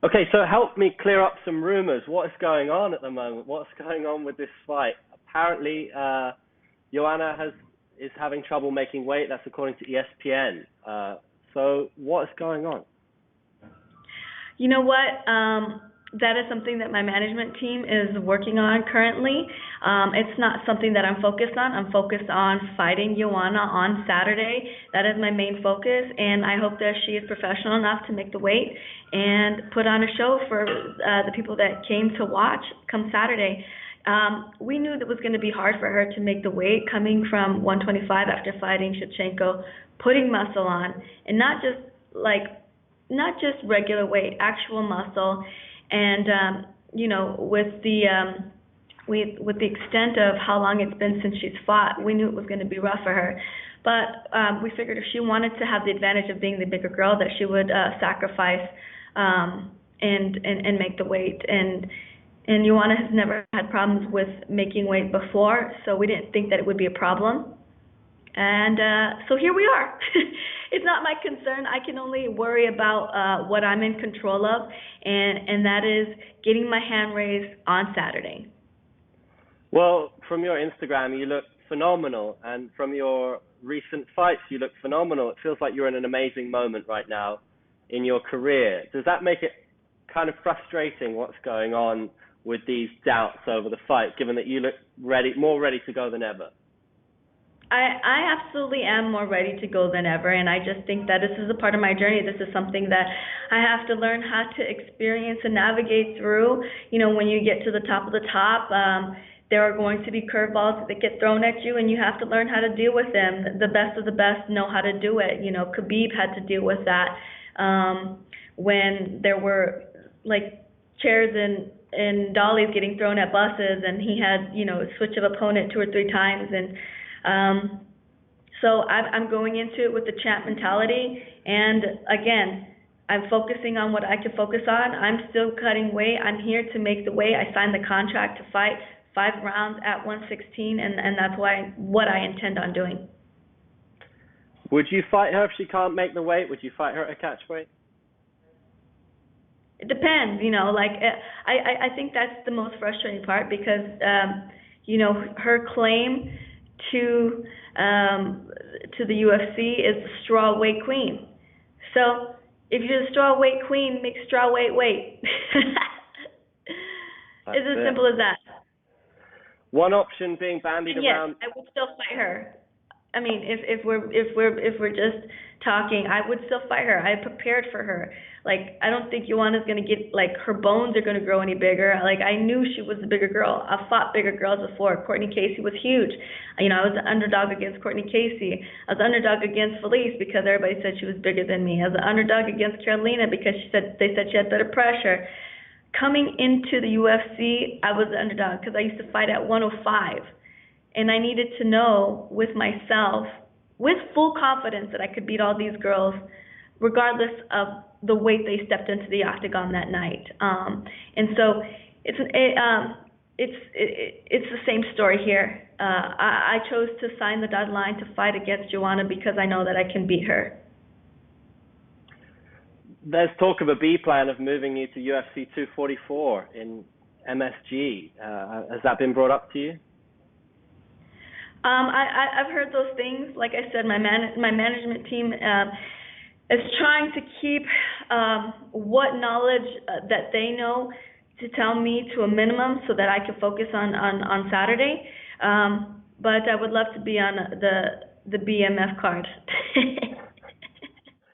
Okay, so help me clear up some rumors. What is going on at the moment? What's going on with this fight? Apparently, Joanna is having trouble making weight. That's according to ESPN. So what is going on? You know what? That is something that my management team is working on currently. It's not something that I'm focused on. I'm focused on fighting Joanna on Saturday. That is my main focus, and I hope that she is professional enough to make the weight and put on a show for the people that came to watch come Saturday. We knew that it was going to be hard for her to make the weight coming from 125 after fighting Shevchenko, putting muscle on, and not just regular weight, actual muscle. And with the extent of how long it's been since she's fought, we knew it was going to be rough for her. But we figured if she wanted to have the advantage of being the bigger girl, that she would sacrifice and make the weight. And Joanna has never had problems with making weight before, so we didn't think that it would be a problem. And so here we are. It's not my concern. I can only worry about what I'm in control of, and that is getting my hand raised on Saturday. Well, from your Instagram, you look phenomenal, and from your recent fights, you look phenomenal. It feels like you're in an amazing moment right now in your career. Does that make it kind of frustrating what's going on with these doubts over the fight, given that you look more ready to go than ever? I absolutely am more ready to go than ever, and I just think that this is a part of my journey. This is something that I have to learn how to experience and navigate through. You know, when you get to the top of the top, there are going to be curveballs that get thrown at you, and you have to learn how to deal with them. The best of the best know how to do it. You know, Khabib had to deal with that when there were like chairs and dollies getting thrown at buses, and he had, a switch of opponent 2 or 3 times, and so I'm going into it with the champ mentality, and again, I'm focusing on what I can focus on. I'm still cutting weight. I'm here to make the weight. I signed the contract to fight 5 rounds at 116, and that's what I intend on doing. Would you fight her if she can't make the weight? Would you fight her at a catch weight? It depends, I think that's the most frustrating part because, her claim to the UFC is the straw weight queen. So if you're the straw weight queen, make straw weight. It's as simple as that. One option being bandied around. Yes, I would still fight her. I mean, if we're just talking, I would still fight her. I prepared for her. Like, I don't think Joanna's gonna get, her bones are gonna grow any bigger. Like, I knew she was the bigger girl. I've fought bigger girls before. Courtney Casey was huge. I was the underdog against Courtney Casey. I was the underdog against Felice because everybody said she was bigger than me. I was the underdog against Carolina because they said she had better pressure. Coming into the UFC, I was the underdog because I used to fight at 105. And I needed to know with myself, with full confidence, that I could beat all these girls, regardless of the weight they stepped into the octagon that night. And so it's the same story here. I chose to sign the dotted line to fight against Joanna because I know that I can beat her. There's talk of a B plan of moving you to UFC 244 in MSG. Has that been brought up to you? I've heard those things. Like I said, my management team is trying to keep what knowledge that they know to tell me to a minimum so that I can focus on Saturday. But I would love to be on the BMF card.